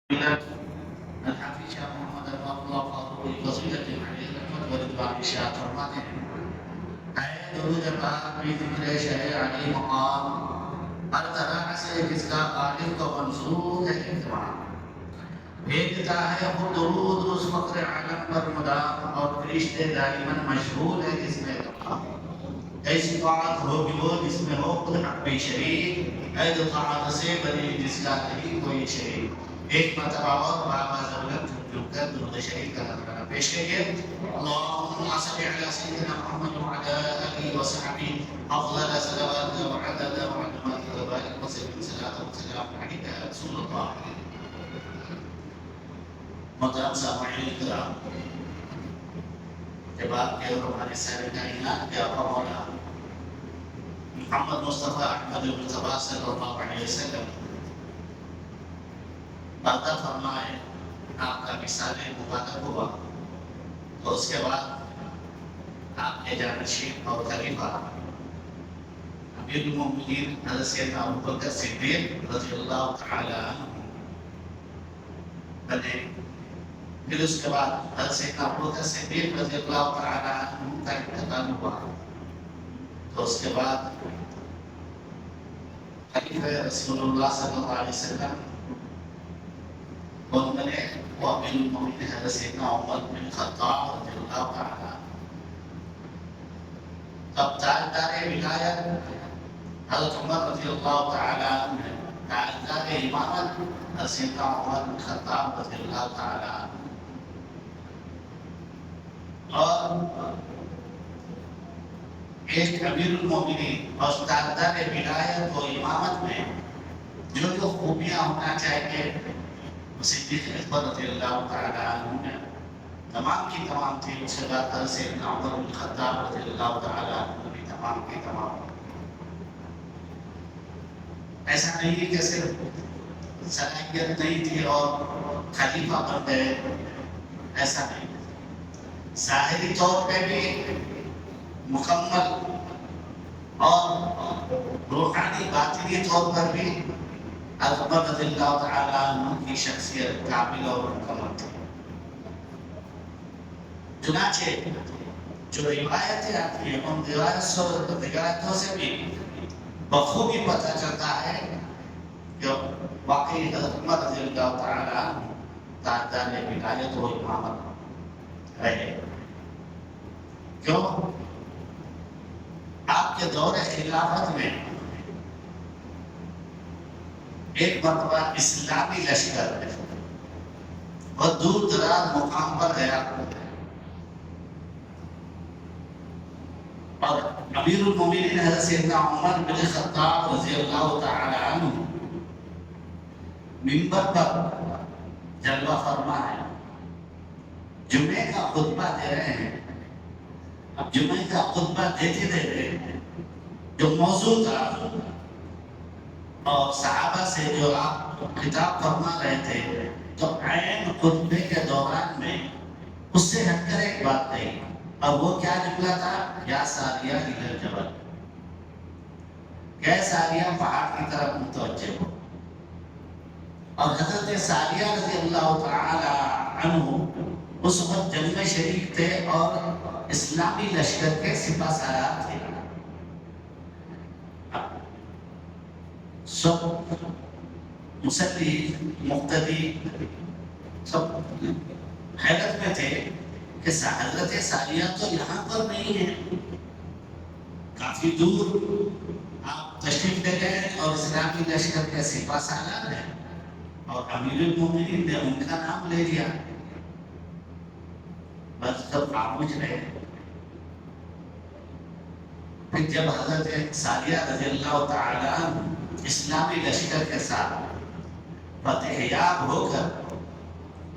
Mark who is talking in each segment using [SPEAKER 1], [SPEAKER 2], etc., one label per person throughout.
[SPEAKER 1] الحافظ شاہ محمد اللہ فاروق فضیلت علی رحمت و رضوان شاہ فرماتے ہیں اے درود پاک بھی ذکر شہ علی مقام ہر طرح سے جس کا خالق و منصور ہے اہتمام بھیجتا ہے خود درود اس فخر عالم پر مدام اور فرشتے دائماً مشغول ہے جس میں تمام ایسی طاعت ہوگی وہ جس میں ہو خود حق بھی شریک اے جو طاعت سے بنی جس کا نہیں کوئی شریک ایک مرتبہ اور بابا ضرورت جھک کر درود شریف کا نظرانہ پیش کریے اللهم صل على سيدنا محمد وعلى آله وصحبه أفضل صلوات وعدد معلومات وبارك وسلم صلاة وسلام عليك يا رسول الله. محترم سامعین کرام، جب آپ کے اور ہمارے سارے کائنات کے آقا مولا محمد مصطفیٰ احمد مصطفیٰ صلی اللہ علیہ وسلم وعدہ فرمائے آپ کا مثال مبارک ہوا تو اس کے بعد آپ کے جانشین اور خلیفہ امیر المومنین حضرت سیدنا ابوبکر صدیق رضی اللہ تعالی عنہ بنے. پھر اس کے بعد حضرت سیدنا ابوبکر صدیق رضی اللہ تعالی عنہ کا انتقال ہوا تو اس کے بعد خلیفہ رسول اللہ صلی اللہ علیہ وسلم کون بنے؟ وہ امیر المومنین حضرت سیدنا عمر بن خطاب رضی اللہ تعالی عنہ. اب تاجدار ولایت حضرت عمر رضی اللہ تعالی عنہ، تاجدار امامت حضرت سیدنا عمر بن خطاب رضی اللہ تعالی عنہ. اور ایک امیر المومنین اور تاجدار ولایت و امامت میں جو خوبیاں ہونا چاہیے صدیق اکبر رضی اللہ تعالی عنہ نے تمام کی تمام تھی. اس کے بعد حضرت سیدنا عمر بن خطاب رضی اللہ تعالی عنہ بھی تمام کی تمام. ایسا نہیں کہ صرف صلاحیت نہیں تھی اور خلیفہ بن گئے، ایسا نہیں. ظاہری طور پہ بھی مکمل اور روحانی باطنی طور پر بھی حضرت عمر رضی اللہ تعالی عنہ کی شخصیت کامل اور مکمل تھی. چنانچہ جو روایتیں آتی ہیں ان روایتوں سے بھی بخوبی پتہ چلتا ہے کہ واقعی حضرت عمر رضی اللہ تعالی عنہ تاجدار ولایت و امامت رہے. کیوں؟ آپ کے دور خلافت میں ایک مرتبہ اسلامی لشکر بہت دور دراز مقام پر گیا اور امیر المومنین حضرت سیدنا عمر بن خطاب رضی اللہ تعالی عنہ منبر پر جلوہ فرما ہے، جمعے کا خطبہ دے رہے ہیں. اب جمعے کا خطبہ دیتے جو موضوع تھا اور صحابہ سے جو آپ خطاب فرما رہے تھے تو عین خطبے کے دوران میں اس سے ہٹ کر ایک بات کہی اور وہ کیا نکلا تھا؟ یا ساریہ الی الجبل، کہ ساریہ پہاڑ کی طرف متوجہ ہو. اور حضرت ساریہ رضی اللہ تعالی عنہ اس وقت جنگ شریک تھے اور اسلامی لشکر کے سپہ سالار تھے. سب مسلی مقتدی سب حیرت میں تھے کہ حضرت ساریہ تو یہاں پر نہیں ہے، کافی دور آپ تشریف لے گئے اور اسلامی لشکر کے سپہ سالار ہیں اور امیر المومنین نے ان کا نام لے لیا. بس سب خاموش رہے. پھر جب حضرت ساریہ رضی اللہ تعالی عنہ اسلامی لشکر کے ساتھ فتح یاب ہو کر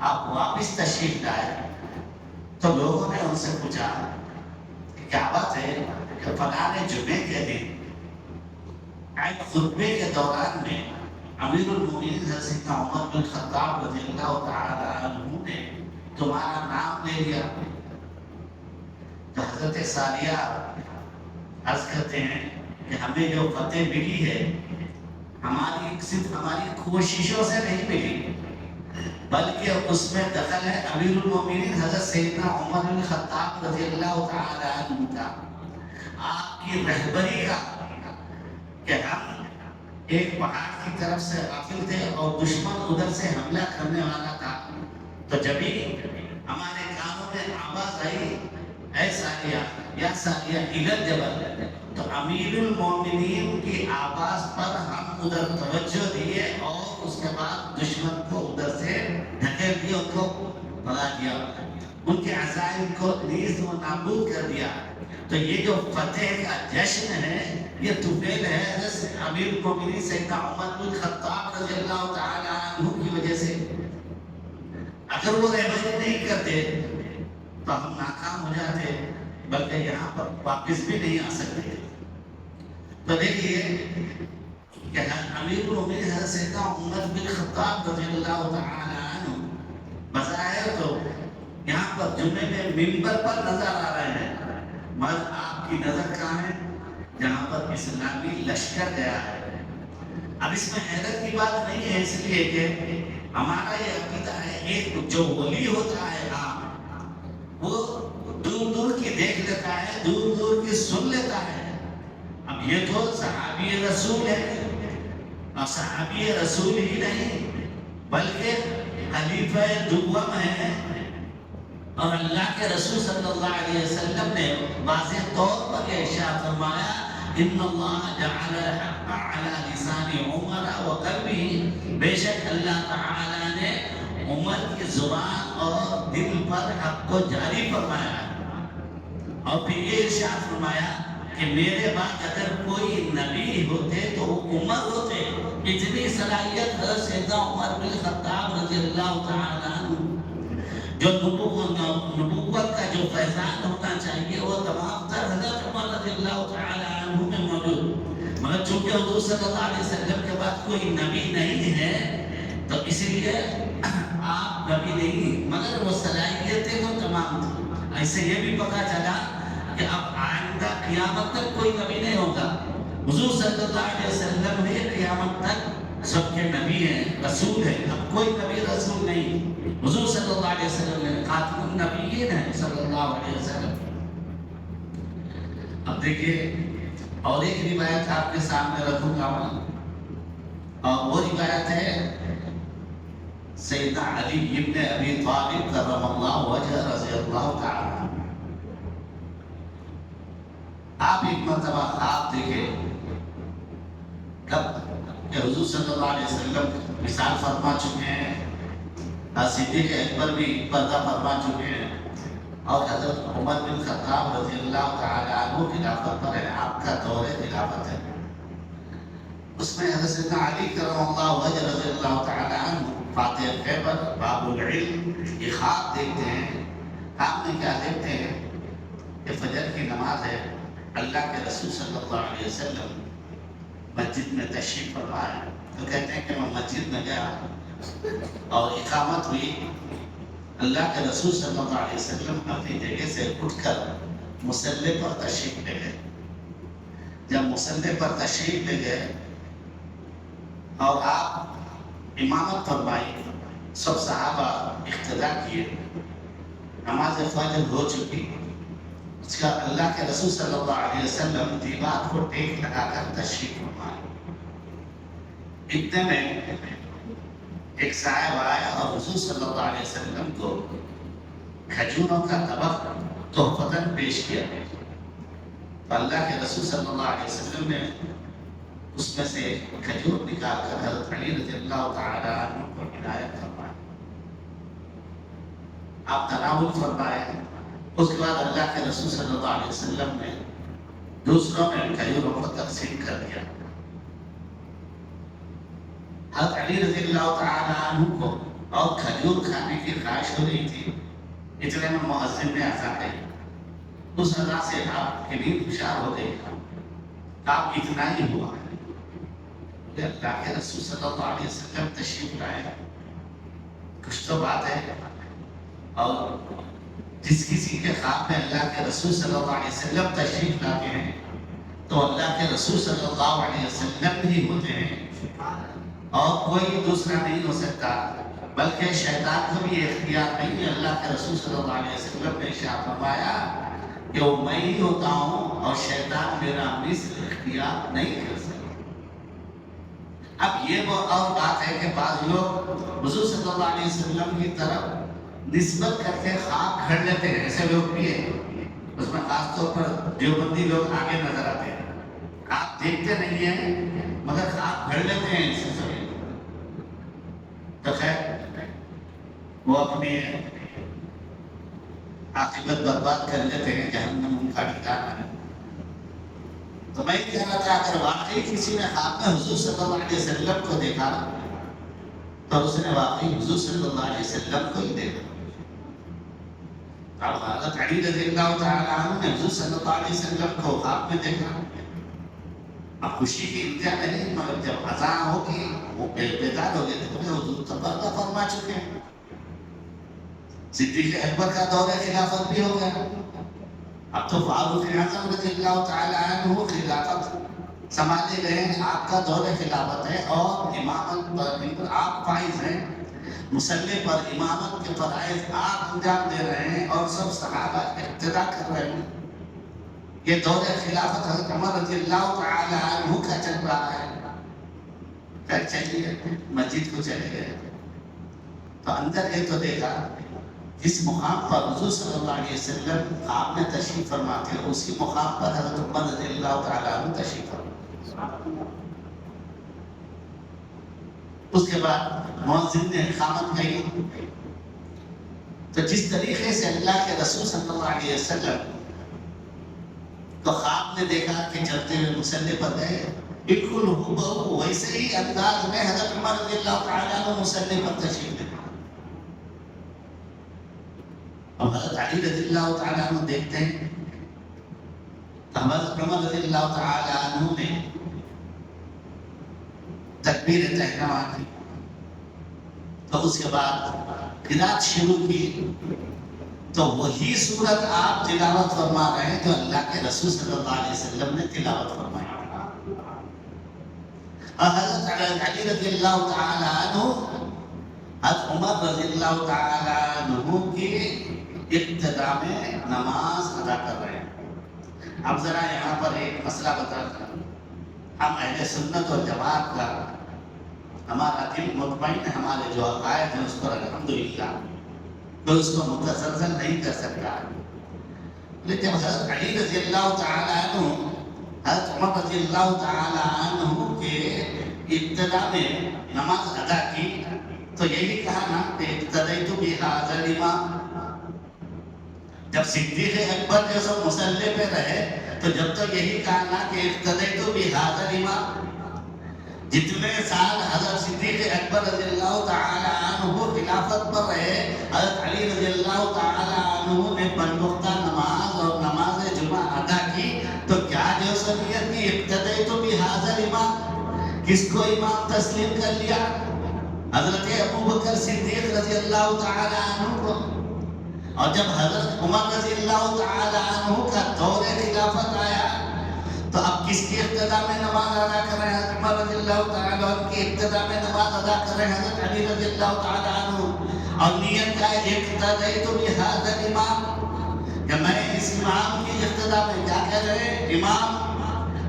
[SPEAKER 1] آپ واپس تشریف لائے تو لوگوں نے ان سے پوچھا کہ کیا بات ہے کہ فلاں جمعے کے دن ایک خطبے کے دوران میں امیر المومنین حضرت سیدنا عمر بن خطاب رضی اللہ تعالی عنہ نے تمہارا نام لے لیا. تو حضرت ساریہ عرض کرتے ہیں کہ ہمیں جو فتح ملی ہے صرف ہماری کوششوں سے نہیں ملی، بلکہ اس میں دخل ہے امیر المومنین حضرت سیدنا عمر بن خطاب رضی اللہ تعالی عنہ کا، آپ کی رہبری کا، کہ ہم ایک پہاڑ کی طرف سے غافل تھے اور دشمن ادھر سے حملہ کرنے والا تھا، تو جب ہی ہمارے کانوں میں آواز آئی اے ساریہ یا ساریہ الل جبل، تو امیر المومنین کی آواز پر ہم ادھر توجہ دیے اور اس کے بعد دشمن کو ادھر سے ڈھکیل دیا، ان کو بھگا دیا، ان کے عزائم کو نیز و نابود کر دیا۔ تو یہ جو فتح کا جشن ہے، یہ طفیل ہے حضرت امیر المومنین سیدنا عمر بن خطاب رضی اللہ تعالی عنہ کی وجہ سے۔ اگر وہ رہبری نہیں کرتے تو ہم ناکام ہو جاتے، بلکہ یہاں پر واپس بھی نہیں آ سکتے۔ تو دیکھیے کہ امیر المومنین حضرت سیدنا عمر بن خطاب رضی اللہ تعالی عنہ بظاہر تو یہاں پر جمعے میں منبر پر نظر آ رہے ہیں، مگر آپ کی نظر کہاں ہے؟ جہاں پر اسلامی لشکر گیا ہے۔ اب اس میں حیرت کی بات نہیں ہے، اس لیے کہ ہمارا یہ عقیدہ ہے، ایک جو ولی ہوتا ہے وہ دور دور کی دیکھ لیتا ہے، دور دور کی سن لیتا ہے۔ اب یہ تو صحابی رسول ہے، اور صحابی رسول ہی نہیں بلکہ خلیفہ دوم ہے، اور اللہ کے رسول صلی اللہ علیہ وسلم نے واضح طور پر ارشاد فرمایا ان اللہ جعل الحق علی لسان عمر وقلبہ، بے شک اللہ تعالی نے عمر کی زبان اور دل پر حق کو جاری فرمایا، اور پھر یہ ارشاد فرمایا کہ میرے بعد اگر کوئی نبی ہوتے تو وہ عمر ہوتے۔ اتنی صلاحیت حضرت سیدنا عمر بن خطاب رضی اللہ تعالی عنہ، جو نبوت کا جو فیضان ہونا چاہیے وہ تمام تر حضرت عمر رضی اللہ تعالی عنہ میں موجود، مگر چونکہ حضور صلی اللہ علیہ وسلم کے بعد کوئی نبی نہیں ہے تو اسی لیے آپ نبی نہیں، مگر وہ صلاحیتیں وہ تمام تھی۔ ایسے یہ بھی پتہ چلا کہ اب آئندہ قیامت تک کوئی نبی نہیں ہوگا۔ حضور صلی اللہ علیہ وسلم نے قیامت تک سب کے نبی ہیں، رسول ہیں، اب کوئی نبی رسول نہیں۔ حضور صلی اللہ علیہ وسلم نے خاتم النبیین ہیں صلی اللہ علیہ وسلم۔ اب دیکھیے اور ایک روایت آپ کے سامنے رکھوں گا میں، اور وہ روایت ہے سیدنا علی ابن ابی طالب کرم اللہ وجہ رضی اللہ تعالی۔ آپ ایک مرتبہ خواب دیکھے کب کہ حضور صلی اللہ علیہ وسلم مثال فرما چکے ہیں، صدیق اکبر بھی پردہ فرما چکے ہیں، اور حضرت عمر بن خطاب رضی اللہ تعالی عنہ خلافت پر ہے، آپ کا دور خلافت ہے۔ اس میں حضرت سیدنا علی کرم اللہ وجہ رضی اللہ تعالی عنہ فاتح خیبر باب العلم یہ خواب دیکھتے ہیں۔ خواب میں کیا دیکھتے ہیں کہ فجر کی نماز ہے، اللہ کے رسول صلی اللہ علیہ وسلم مسجد میں تشریف فرما ہے، تو کہتے ہیں کہ میں مسجد میں گیا اور اقامت ہوئی، اللہ کے رسول صلی اللہ علیہ وسلم اپنی جگہ سے اٹھ کر مصلی پر تشریف لے گئے۔ جب مصلی پر تشریف لے گئے اور آپ امامت فرمائی، سب صحابہ اقتدا کیے، نماز فجر ہو چکی، اس کا اللہ کے رسول صلی اللہ علیہ وسلم دیوار کو ٹیک لگا کر تشریف فرمائے۔ اتنے میں ایک صاحب آیا اور حضور صلی اللہ علیہ وسلم کو کھجوروں کا طبق تحفتاً پیش کیا، تو اللہ کے رسول صلی اللہ علیہ وسلم نے اس میں سے کھجور نکال کر حضرت علی رضی اللہ تعالی عنہ کو عنایت فرمایا، آپ تناول فرمائے۔ اس کے بعد اللہ کے رسول صلی اللہ علیہ وسلم نے دوسروں میں کھجوروں کو تقسیم کر دیا۔ حضرت علی رضی اللہ تعالی عنہ کو اور کھجور کھانے کی خواہش ہو رہی تھی، اتنے میں مؤذن نے اذان دی، اس اذان سے آپ کی نیند ہشار ہو گئی، آپ اتنا ہی ہوا کہ اللہ کے رسول صلی اللہ علیہ وسلم تشریف لائے، کچھ تو بات ہے۔ اور جس کسی کے خواب میں اللہ کے رسول صلی اللہ علیہ وسلم تشریف لاتے ہیں تو اللہ کے رسول صلی اللہ علیہ وسلم ہی ہوتے ہیں اور کوئی دوسرا نہیں ہو سکتا۔ بلکہ شیطان کو بھی اختیار نہیں. اللہ کے رسول صلی اللہ علیہ وسلم نے ارشاد فرمایا کہ وہ میں ہی ہوتا ہوں اور شیطان میرا مثل اختیار نہیں کر سکتا. اب یہ وہ اور بات ہے کہ بعض لوگ حضور صلی اللہ علیہ وسلم کی طرف نسبت کر کے خواب گھڑ لیتے ہیں. ایسے لوگ بھی ہیں. اس میں خاص طور پر دیوبندی لوگ آگے نظر آتے ہیں. آپ دیکھتے نہیں ہیں مگر خواب گھڑ لیتے ہیں اس سے. تو خیر وہ اپنی عاقبت برباد کر لیتے ہیں. جہنم ان کا ٹھکانہ ہے. تو میں کہنا تھا اگر واقعی کسی نے خواب میں حضور صلی اللہ علیہ وسلم کو دیکھا تو اس نے واقعی حضور صلی اللہ علیہ وسلم کو ہی دیکھا. اب حضرت علی رضی اللہ تعالیٰ عنہ نے حضور صلی اللہ علیہ وسلم کو خواب میں دیکھا. اب خوشی کی انتہا نہیں مگر جب اذان ہوگی وہ بیدار ہو گئے تھے. حضور تو پردہ فرما چکے ہیں. صدیق اکبر کا دور خلافت بھی ہو گیا. اب تو فاروق اعظم رضی اللہ تعالیٰ عنہ خلافت سنبھالے گئے ہیں. آپ کا دور خلافت ہے اور امامت پر آپ فائز ہیں. مسلح پر امامت کے فرائض آپ انجام دے رہے ہیں اور سب صحابہ اقتدا کر رہے ہیں. یہ دور خلافت حضرت عمر رضی اللہ تعالیٰ عنہ کا چل رہا ہے. پھر چلیے مسجد کو چلے گئے تو اندر یہ تو دیکھا اس مقام پر حضور صلی اللہ علیہ وسلم خواب میں تشریف فرماتے ہیں. اسی مقام پر حضرت عمر رضی اللہ تعالیٰ عنہ تشریف فرماتے. اس کے بعد مؤذن نے اقامت کہی تو جس طریقے سے اللہ کے رسول صلی اللہ علیہ وسلم تو خواب میں دیکھا کہ چلتے ہوئے مسلح پر گئے بالکل ہو ویسے ہی انداز میں حضرت عمر رضی اللہ تعالیٰ عنہ مسلح پر تشریف لے. اور حضرت علی رضی اللہ تعالیٰ عنہ دیکھتے ہیں تو حضرت عمر رضی اللہ تعالیٰ عنہ نے تکبیر تحریمہ کی تو اس کے بعد قرات شروع کی تو وہی صورت آپ تلاوت فرما رہے ہیں جو اللہ کے رسول صلی اللہ علیہ وسلم نے تلاوت فرمائی. اور حضرت علی رضی اللہ تعالیٰ عنہ حضرت عمر رضی اللہ تعالیٰ عنہ کی ابتدا میں نماز ادا کر رہے ہیں. اب ذرا یہاں پر ایک مسئلہ بتاتا ہوں. ہم اہل سنت و جماعت کا ہمارا دل مطمئن ہے. ہمارے جو عقائد ہیں اس پر الحمدللہ کوئی اس کو متزلزل نہیں کر سکتا. لیکن حضرت علی رضی اللہ تعالیٰ عنہ حضرت عمر رضی اللہ تعالیٰ عنہ کے ابتدا میں نماز ادا کی تو یہی کہا نا کہ ابتدیت بہذا الامام. جب صدیق اکبر جو سب مسلح پہ رہے تو جب تو یہی کہا نا کہ ابتدیت بہذا الامام. جتنے سال حضرت صدیق اکبر رضی اللہ تعالیٰ عنہ خلافت پر رہے حضرت علی رضی اللہ تعالیٰ عنہ نے پنجوختہ نماز اور نماز جمعہ ادا کی تو کیا جو سمیت کی ابتدائی تو بھی حاضر امام کس کو امام تسلیم کر لیا؟ حضرت ابو بکر صدیق رضی اللہ تعالیٰ عنہ کو. اور جب حضرت عمر رضی اللہ تعالیٰ عنہ کا دور خلافت آیا تو اب کس کی ابتدا میں نماز ادا کر رہے ہیں؟ حضرت عمر رضی اللہ تعالیٰ عنہ کی ابتدا میں نماز ادا کر رہے ہیں حضرت علی رضی اللہ تعالیٰ عنہ. اور نیت کا اقتدیت بہذا الامام کہ میں اس امام کی ابتدا میں کیا کہہ رہے ہیں؟ امام.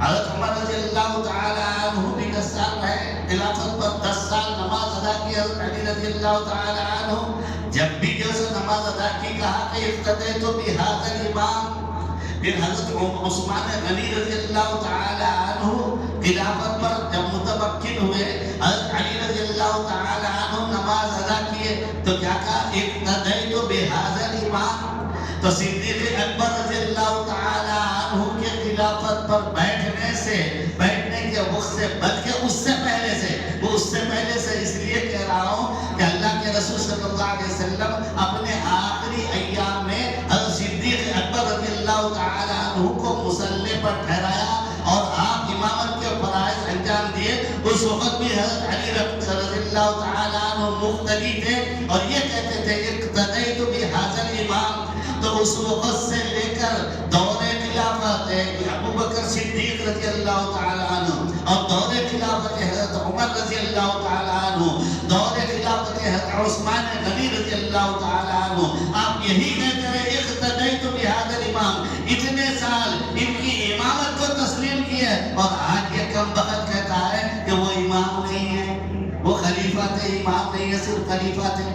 [SPEAKER 1] حضرت عمر رضی اللہ تعالیٰ عنہ بھی 10 سال رہے خلافت پر. 10 سال نماز ادا کی حضرت علی رضی اللہ تعالیٰ عنہ. جب بھی جیسے نماز ادا کی کہا کہ اقتدیت بہذا الامام. پھر حضرت عثمان غنی رضی اللہ تعالیٰ عنہ خلافت پر جب متمکن ہوئے حضرت علی رضی اللہ تعالیٰ عنہ نماز ادا کیے تو کیا کہا؟ اقتدیت بہذا الامام. تو صدیق اکبر رضی اللہ تعالیٰ عنہ کے خلافت پر بیٹھنے کے وقت سے بلکہ اس سے پہلے سے اس لیے کہہ رہا ہوں کہ اللہ کے رسول صلی اللہ علیہ وسلم اپنے آخری ایام میں حضرت صدیق اکبر رضی اللہ تعالیٰ عنہ کو مصلی پر ٹھہرایا اور آپ امامت کے فرائض انجام دیے. اس وقت بھی حضرت علی رضی اللہ تعالیٰ عنہ مقتدی تھے اور یہ کہتے تھے اقتدیت بہذا الامام. تو اس وقت سے لے کر دور خلافت ابو بکر صدیق رضی اللہ تعالیٰ عنہ اور دور خلافت حضرت عمر رضی اللہ تعالیٰ عنہ، دور خلافت حضرت عثمان غنی رضی اللہ تعالیٰ عنہ آپ یہی کہتے رہے اقتدیت بہذا الامام، اتنے سال ان کی امامت کو تسلیم کیا، اور آج یہ کم بخت کہتا ہے کہ وہ امام نہیں ہے، وہ خلیفہ تھے، امام نہیں ہے، صرف خلیفہ تھے۔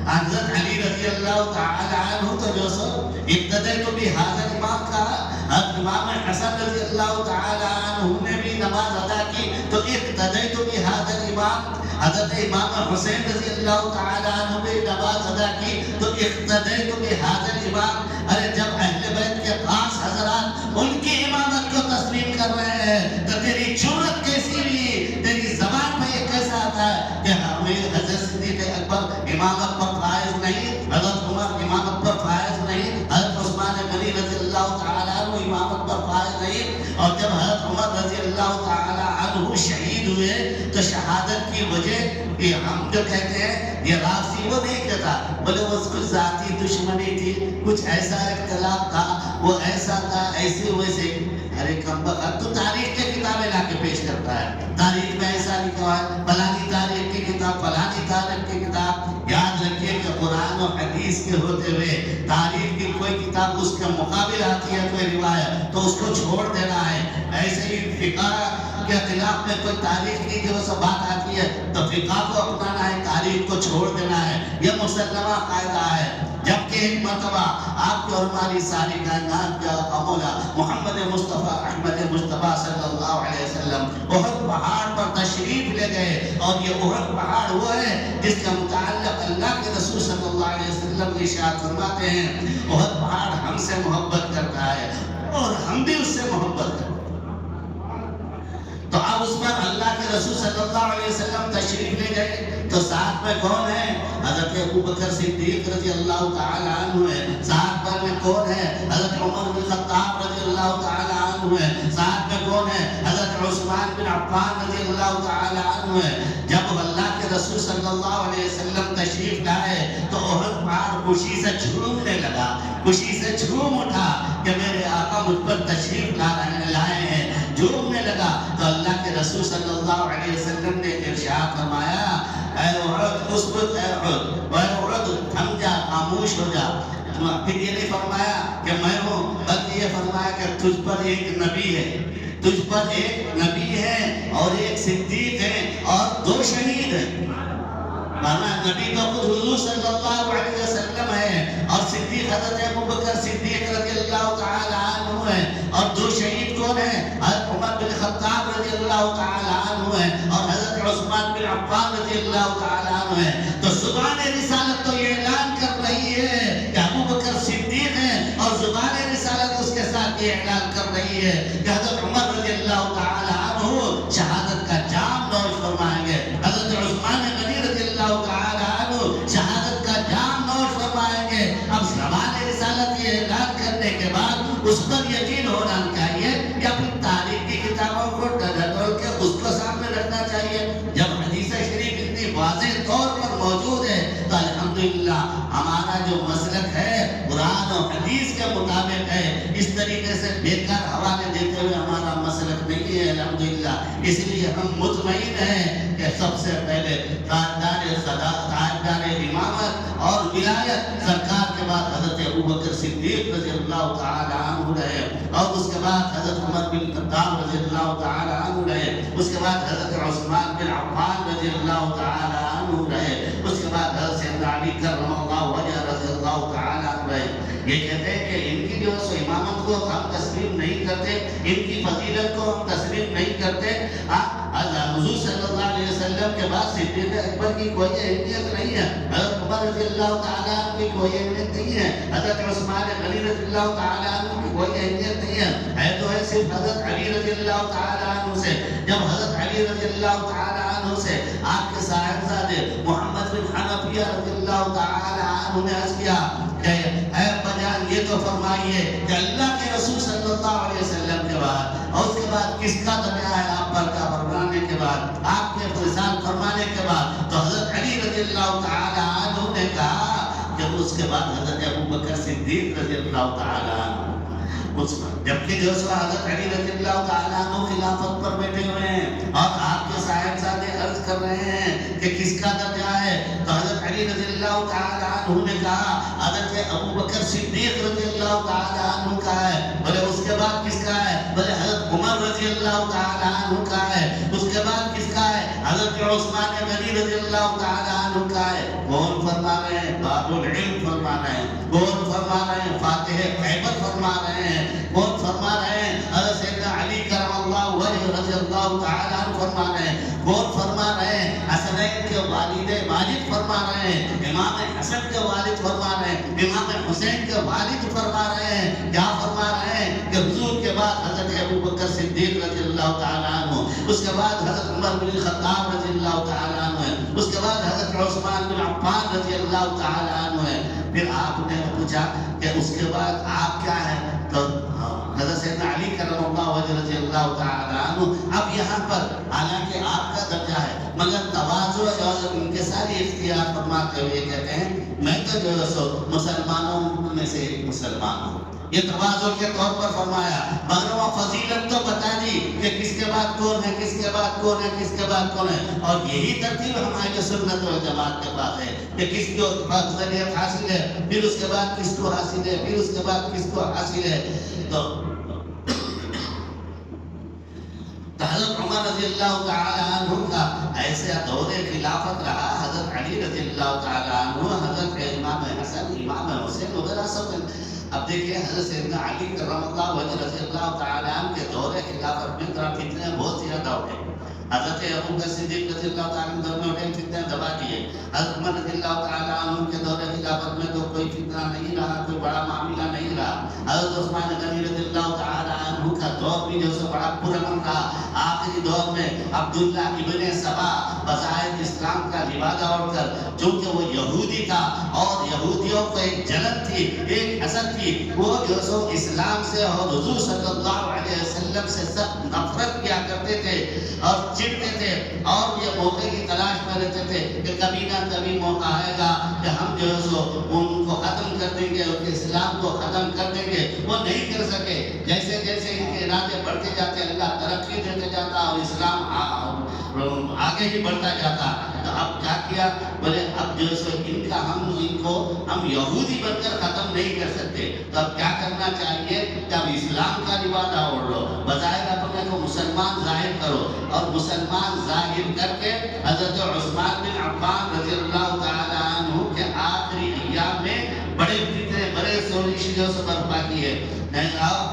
[SPEAKER 1] حضرت علی رضی اللہ تعالیٰ عنہ تو جو سو ابتدیت بہذا الامام کہا، حضرت امام حسن رضی اللہ تعالیٰ عنہ نے بھی نماز ادا کی تو اقتدیت بہذا الامام، حضرت امام حسین رضی اللہ تعالیٰ عنہ نے نماز ادا کی تو اقتدیت بہذا الامام۔ ارے جب اہل بیت کے خاص حضرات ان کی امامت کو تسلیم کر رہے ہیں تو تیری جرأت کیسی ہوئی، تیری زبان میں یہ کیسا آتا ہے کہ ہمیں حضرت صدیق اکبر امامت پر فائز نہیں، حضرت عمر امامت پر فائز نہیں، حضرت عثمان غنی رضی اللہ تعالیٰ عنہ امامت پر فائز نہیں، اور جب حضرت عمر رضی اللہ تعالیٰ عنہ شہید ہوئے تو شہادت کی وجہ کہ ہم جو کہتے ہیں یہ رافضی وہ نہیں کہتا، بلے وہ کچھ ذاتی دشمنی تھی، کچھ ایسا اختلاف تھا، وہ ایسا تھا، ایسے ویسے۔ ارے کم بخت تو تاریخ کے کتابیں لا کے پیش کرتا ہے، تاریخ میں ایسا لکھا ہے، فلانی تاریخ کی کتاب، فلانی تاریخ کی کتاب۔ یاد رکھیے کہ قرآن و حدیث کے ہوتے ہوئے تاریخ کی کوئی کتاب اس کے مقابل آتی ہے کوئی روایت تو اس کو چھوڑ دینا ہے۔ ایسے ہی فقہ کے خلاف میں کوئی تاریخ کی جو سب بات آتی ہے تو فقہ کو اپنانا ہے، تاریخ کو چھوڑ دینا ہے، یہ مسلمہ قاعدہ ہے۔ جبکہ ایک مرتبہ آپ کو اور ہماری ساری کائنات کا مولا محمد مصطفیٰ احمد مصطفیٰ صلی اللہ علیہ وسلم احد پہاڑ پر تشریف لے گئے، اور یہ احد پہاڑ وہ ہے جس کا متعلق اللہ کے رسول صلی اللہ علیہ وسلم ارشاد فرماتے ہیں احد پہاڑ ہم سے محبت کرتا ہے اور ہم بھی اس سے محبت کرتے ہیں۔ تو اب اس پر اللہ کے رسول صلی اللہ علیہ وسلم تشریف لے گئے تو ساتھ میں کون ہے؟ حضرت ابوبکر صدیق رضی اللہ تعالیٰ عنہ ہے۔ ساتھ پر میں کون ہے؟ حضرت عمر بن خطاب رضی اللہ تعالیٰ عنہ ہے۔ ساتھ میں کون ہے؟ حضرت عثمان بن عفان رضی اللہ تعالیٰ عنہ ہے۔ جب اللہ کے رسول صلی اللہ علیہ وسلم تشریف لائے تو احد پہاڑ خوشی سے جھومنے لگا، خوشی سے جھوم اٹھا کہ میرے آقا مجھ پر تشریف لائے ہیں، جھومنے لگا۔ تو اللہ کے رسول صلی اللہ علیہ وسلم نے ارشاد فرمایا اے احد اسکت، اے احد، اے احد تھم جا، خاموش ہو جا۔ پھر یہ نہیں فرمایا کہ میں ہوں، بلکہ یہ فرمایا کہ تجھ پر ایک نبی ہے، تجھ پر ایک نبی ہے اور ایک صدیق ہے اور دو شہید ہیں۔ نبی تو خود حضور صلی اللہ علیہ وسلم ہے اور صدیق حضرت ابوبکر صدیق رضی اللہ تعالیٰ عنہ ہے، اور دو شہید کون ہیں؟ حضرت عمر بن خطاب رضی اللہ تعالیٰ عنہ ہے اور حضرت عثمان بن عفان رضی اللہ تعالیٰ عنہ ہے۔ تو زبان رسالت تو یہ اعلان کر رہی ہے کہ ابوبکر صدیق ہے، اور زبان رسالت اس کے ساتھ یہ اعلان کر رہی ہے کہ حضرت عمر رضی اللہ تعالیٰ عنہ شہادت کا جام نوش فرمائیں گے، حضرت عثمان غنی رضی اللہ تعالیٰ عنہ شہادت کا جام نوش فرمائیں گے۔ اب زبان رسالت یہ اعلان کرنے کے بعد اس پر یقین ہونا چاہیے یا پھر تاریخ کی کتابوں کو ڈھال کے اس کو سامنے رکھنا چاہیے؟ جب حدیث شریف اتنی واضح طور پر موجود ہے تو الحمدللہ ہمارا جو مسلک ہے قرآن و حدیث کے مطابق ہے، اس طریقے سے بیکار حوالے دیتے ہوئے ہمارا مسلک نہیں ہے الحمدللہ۔ اس لیے ہم مطمئن ہیں کہ سب سے پہلے تاجدار امامت اور ولایت سرکار کے بعد حضرت ابوبکر صدیق رضی اللہ تعالیٰ عنہ رہے، اور اس کے بعد حضرت عمر بن خطاب رضی اللہ تعالیٰ عنہ رہے، اس کے بعد حضرت عثمان بن عفان رضی اللہ تعالیٰ عنہ رہے، اس کے بعد حضرت سیدنا علی کرم اللہ وجہ رضی اللہ تعالیٰ عنہ رہے۔ یہ کہتے ہیں کہ ان کی جو ہے امامت کو ہم تسلیم نہیں کرتے، ان کی فضیلت کو ہم تسلیم نہیں کرتے۔ حضور صلی اللہ علیہ وسلم کے بعد صدیق اکبر کی کوئی اہمیت نہیں ہے، حضرت عمر رضی اللہ تعالیٰ عنہ کی کوئی اہمیت نہیں ہے، حضرت عثمان غنی رضی اللہ تعالیٰ عنہ کی کوئی اہمیت نہیں ہے تو ہے صرف حضرت علی رضی اللہ تعالیٰ عنہ سے۔ جب حضرت علی رضی اللہ تعالیٰ عنہ سے آپ کے صاحبزادے محمد بن حنفیہ رضی اللہ تعالیٰ عنہ نے عرض کیا کہ اے بجان یہ تو فرمائیے کہ اللہ کے رسول صلی اللہ علیہ وسلم کے بعد اور اس کے بعد کس کا درجہ ہے آپ پر کا فرمانے کے بعد، آپ کے ارسال فرمانے کے بعد؟ تو حضرت علی رضی اللہ تعالیٰ عنہ نے کہا کہ اس کے بعد حضرت ابوبکر صدیق رضی اللہ تعالیٰ عنہ، جبکہ جو سو حضرت علی رضی اللہ تعالیٰ عنہ خلافت پر بیٹھے ہوئے ہیں اور آپ کے صاحبزادے عرض کر رہے ہیں کہ کس کا درجہ ہے؟ تو حضرت علی علی رضی اللہ تعالی عنہ نے کہا حضرت ابو بکر صدیق رضی اللہ تعالی عنہ کا ہے. بولے اس کے بعد کس کا ہے؟ بولے حضرت عمر رضی اللہ تعالی عنہ کا ہے. اس کے بعد کس کا ہے؟ حضرت عثمان غنی رضی اللہ تعالی عنہ کا ہے. کون فرما رہے ہیں؟ باب العلم فرما رہے ہیں. کون فرما رہے ہیں؟ فاتح خیبر فرما رہے ہیں. کون فرما رہے ہیں؟ حضرت سیدنا علی کرم اللہ وجہ رضی اللہ تعالی عنہ فرما رہے ہیں. کون فرما رہے ہیں؟ حسنین کے والد ماجد فرما رہے ہیں. امام حسن کے والد فرما رہے ہیں. امام حسین کے والد فرما رہے ہیں. کیا فرما رہے ہیں؟ کہ حضور کے بعد حضرت ابو بکر صدیق رضی اللہ تعالی عنہ، اس کے بعد حضرت عمر بن الخطاب رضی اللہ تعالی عنہ ہے، اس کے بعد حضرت عثمان بن عفان رضی اللہ تعالی عنہ ہے. پھر آپ نے پوچھا کہ اس کے بعد آپ کیا ہے؟ تو حضرت سیدنا علی کرم اللہ وجہ رضی اللہ تعالی عنہ. اب یہاں پر حالانکہ آپ کا درجہ ہے مگر تواضع اور انکساری اختیار فرماتے ہوئے کہتے ہیں میں تو جو ہے سو مسلمانوں میں سے ایک مسلمان ہوں. یہ تواضع کے طور پر فرمایا، مگر وہ فضیلت تو بتا دی کہ کس کے بعد کون ہے، کس کے بعد کون ہے، کس کے بعد کون ہے. اور یہی ترتیب ہمارے سنت و جماعت کے پاس ہے کہ کس کو افضلیت حاصل ہے، پھر اس کے بعد کس کو حاصل ہے، پھر اس کے بعد کس کو حاصل ہے. تو حضرت عمر رضی اللہ تعالی عنہ کا ایسے دور خلافت رہا. حضرت علی رضی اللہ تعالی عنہ، حضرت امام حسن، امام حسین وغیرہ سب. اب دیکھیے حضرت سیدنا علی کرم اللہ وجہ رضی اللہ تعالی عنہ کے دور خلافت میں طرح فتنے بہت زیادہ اٹھے. حضرت ابو بکر صدیق رضی اللہ تعالی عنہ دور میں اٹھے، فتنے دبا دیے. حضرت عمر رضی اللہ تعالی عنہ کے دور خلافت میں تو کوئی فتنہ نہیں رہا، کوئی بڑا معاملہ نہیں رہا. حضرت عثمان غنی رضی اللہ تعالی عنہ کا دور بھی جو سو بڑا پرامن رہا. آخری دور میں عبداللہ ابن سبا بظاہر اسلام کا لبادہ اوڑھ کر، چونکہ وہ یہودی تھا اور یہودیوں کو ایک جلن تھی، ایک حسد تھی، وہ جو سو اسلام سے اور حضور صلی اللہ علیہ وسلم سے سخت نفرت کیا کرتے تھے اور چڑھتے تھے اور یہ موقع کی تلاش میں رہتے تھے کہ کبھی نہ کبھی موقع آئے گا کہ ہم جو ہے سو ان کو ختم کر دیں گے اور اسلام کو ختم کر دیں گے. وہ نہیں کر سکے. جیسے جیسے ان کے ارادے بڑھتے جاتے اللہ ترقی دیتے جاتا اور اسلام آگے ہی بڑھتا جاتا. تو اب کیا کیا؟ بولے اب جو سو ان کا ہم یہودی بن کر ختم نہیں کر سکتے. تو اب کیا کرنا چاہیے کہ اب اسلام کا لبادہ اوڑھ لو، بظاہر اپنے کو مسلمان ظاہر کرو اور مسلمان ظاہر کر کے حضرت عثمان بن عفان رضی اللہ تعالی عنہ کے آخری ایام میں بڑے فتنے، بڑے سوزش جو سے برپا کیے.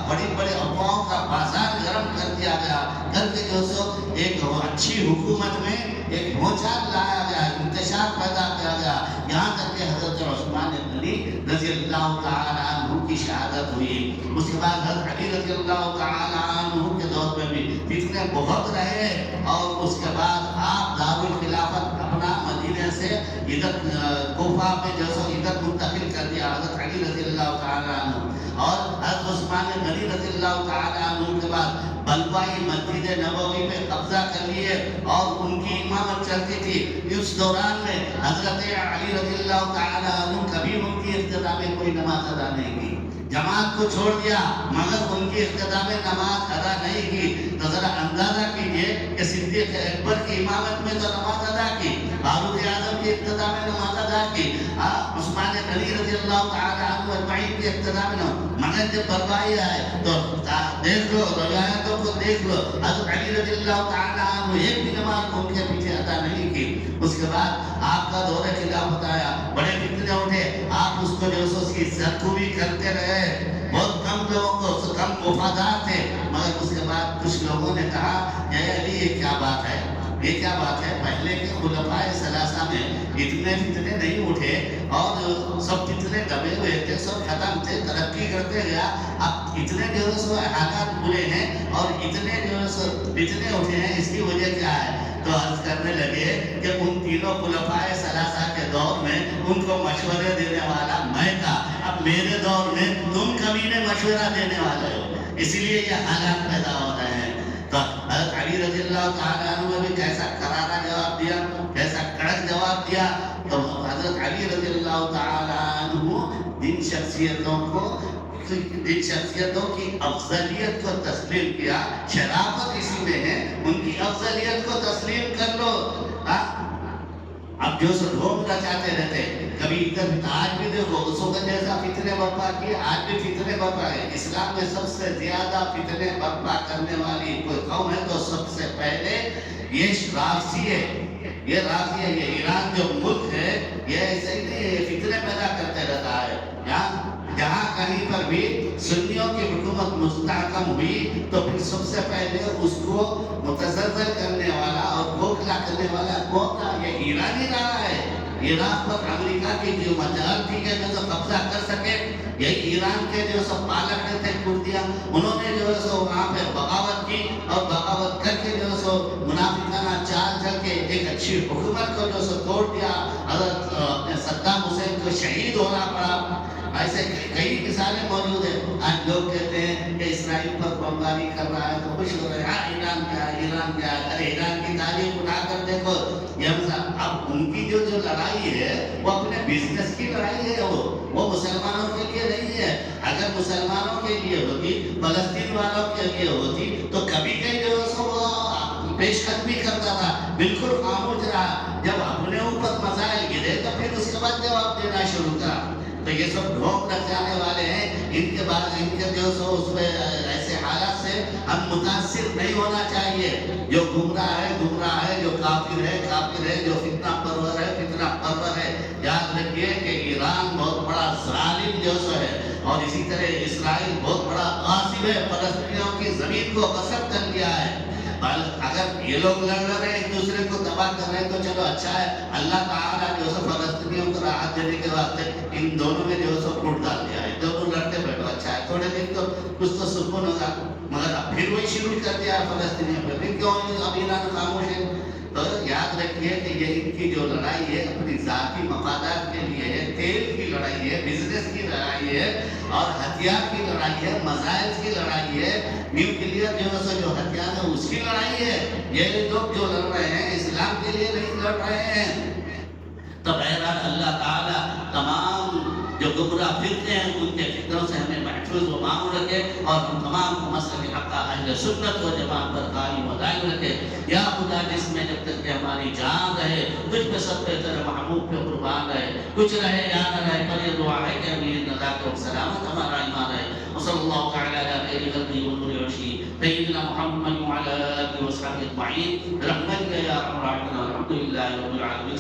[SPEAKER 1] بڑی بڑے افواہوں کا بازار گرم کر دیا گیا، کر کے جو سو ایک اچھی حکومت میں ایک بھونچال لایا گیا، انتشار پیدا کیا گیا. یہاں تک کہ حضرت عثمان غنی رضی اللہ تعالی عنہ کی شہادت ہوئی. اس کے بعد حضرت علی رضی اللہ تعالی عنہ کے دور میں بھی فتنے بہت رہے اور اس کے بعد آپ دارالخلافت اپنا مدینے سے ادھر کوفہ میں جو سو ادھر منتقل کر دیا حضرت علی رضی اللہ تعالی عنہ. اور حضرت عثمان غنی رضی اللہ تعالی عنہ کے بعد بلوائی مسجد نبوی پہ قبضہ کر لیے اور ان کی امامت چلتی تھی. اس دوران میں حضرت علی رضی اللہ تعالی عنہ کبھی ان کی اقتداء میں کوئی نماز ادا نہیں کی. جماعت کو چھوڑ دیا مگر ان کی اقتداء میں نماز ادا نہیں کی. تو ذرا اندازہ کیجئے کہ صدیق اکبر کی امامت میں تو نماز ادا کی، فاروق اعظم کی اقتداء میں نماز ادا کی، عثمان غنی رضی اللہ تعالی عنہ اجمعین کی اقتداء میں مگر جب برپائی آئے تو دیکھ لو روایتوں کو دیکھ لو، حضرت علی رضی اللہ تعالی عنہ ایک بھی نماز ان کے پیچھے ادا نہیں کی. اس کے بعد آپ کا دور خلافت آیا، بڑے فتنے اٹھے، آپ اس کو جو سو اس کی زرخوبی کرتے رہے. بہت کم لوگوں کو کم وفادار تھے مگر اس کے بعد کچھ لوگوں نے کہا کہ علی یہ کیا بات ہے، یہ کیا بات ہے؟ پہلے کے خلفائے ثلاثہ میں اتنے فتنے نہیں اٹھے اور سب فتنے دبے ہوئے تھے، سب ختم تھے، ترقی کرتے گیا. اب اتنے جو ہے سو حالات برے ہیں اور اتنے جو ہے سو فتنے اٹھے ہیں، اس کی وجہ کیا ہے؟ تو عرض کرنے لگے کہ ان تینوں خلفائے ثلاثہ کے دور میں ان کو مشورے دینے والا میں تھا، اب میرے دور میں تم کبھی نے مشورہ دینے والے ہو، اسی لیے یہ حالات پیدا ہو رہے ہیں. تو حضرت علی رضی اللہ تعالی عنہ نے بھی کیسا کرارا جواب دیا، کیسا کڑک جواب دیا. تو حضرت علی رضی اللہ تعالی عنہ جن شخصیتوں کی افضلیت کو تسلیم کیا، شرافت اسی میں ہے، ان کی افضلیت کو تسلیم کر لو. اب جو سو ڈھونگنا چاہتے رہتے ہیں، کبھی ادھر آج بھی دیکھو اس وقت جیسا فتنے برپا کیے، آج بھی فتنے برپا ہے۔ اسلام میں سب سے زیادہ فتنے برپا کرنے والی کوئی قوم ہے تو سب سے پہلے یہ رافضی ہے۔ یہ رافضی ہے، یہ ایران جو ملک ہے، یہ ایسے ہی نہیں ہے، فتنے پیدا کرتے رہتا ہے۔ جہاں کہیں پر بھی سنیوں کی حکومت مستحکم ہوئی تو پھر سب سے پہلے اس کو متزلزل کرنے والا اور کھوکھلا کرنے والا کون تھا؟ یہ ایران ہی رہا ہے۔ عراق پر امریکہ کی جو مجال تھی کہ جو قبضہ کر سکے، یہی ایران کے جو سب پالک تھے کردیاں، انہوں نے جو ہے سو وہاں پہ بغاوت کی اور بغاوت کر کے جو ہے سو منافقانہ چال چل کے ایک اچھی حکومت کو جو سو توڑ دیا۔ حضرت اپنے صدام حسین کو شہید ہونا پڑا۔ ایسے کئی مثالیں موجود ہیں۔ آج لوگ کہتے ہیں کہ اسرائیل پر بمباری کر رہا ہے تو خوش ہو رہے ہیں، ہاں ایران کیا ہے، ایران کیا ہے، ارے ایران کی تاریخ اٹھا کر دیکھو۔ اب ان کی جو لڑائی ہے وہ اپنے بزنس کی لڑائی ہے، وہ مسلمانوں کے لیے نہیں ہے۔ اگر مسلمانوں کے لیے ہوتی، فلسطین والوں کے لیے ہوتی تو کبھی کہیں جو پیش قدمی کرتا تھا، بالکل خاموش رہا۔ جب اپنے اوپر مسائل گرے تو پھر اس کے بعد جواب دینا شروع کرا۔ تو یہ سب ڈھونگ رکھ جانے والے ہیں، ان کے بعد ان کے جو سو اس میں ایسے حالات سے ہم متاثر نہیں ہونا چاہیے۔ جو گمراہ ہے، جو کافر ہے، جو فتنہ پرور ہے۔ یاد رکھیے کہ ایران بہت بڑا ظالم جو سو ہے، اور اسی طرح اسرائیل بہت بڑا غاصب ہے، فلسطینیوں کی زمین کو غصب کر لیا ہے۔ اگر یہ لوگ لڑ رہے ہیں، ایک دوسرے کو تباہ کر رہے ہیں تو چلو اچھا ہے۔ اللہ تعالیٰ جو سو فلسطینیوں کو راحت دینے کے واسطے ان دونوں میں جو سو پھوٹ ڈال دیا ہے، دونوں لڑتے بیٹھو، اچھا ہے، تھوڑے دن تو کچھ تو سکون ہوگا۔ مگر اب پھر وہی شروع کر دیا فلسطینیوں پہ، پھر کیوں اب ایران خاموش ہے؟ تو یاد رکھیے کہ یہ ان کی جو لڑائی ہے اپنی ذاتی مفادات کے لیے ہے، تیل کی لڑائی ہے، بزنس کی لڑائی ہے، اور ہتھیار کی لڑائی ہے، میزائل کی لڑائی ہے، نیوکلیئر جو ہتھیار ہے اس کی لڑائی ہے۔ یہ لوگ جو لڑ رہے ہیں اسلام کے لیے نہیں لڑ رہے ہیں۔ تو بہرحال اللہ تعالیٰ تمام جو گمراہ فرقے ہیں ان کے فکروں سے ہمیں محفوظ و معمول رکھے، اور ہم تمام کو مسلک حق اہل سنت و جماعت پر قائم و دائم رکھے۔ یا خدا جس میں جب تک کہ ہماری جان رہے کچھ پہ سب پہ تیرے محبوب پہ قربان رہے، کچھ رہے یا نہ رہے، پر یہ دعا ہے کہ امیر نجات و سلامت ہمارا ایمان رہے۔ وصلی اللہ تعالی علی خیر خلقہ ونور عرشہ سیدنا محمد وعلی آلہ وصحبہ اجمعین برحمتک یا ارحم الراحمین والحمد للہ رب العالمین۔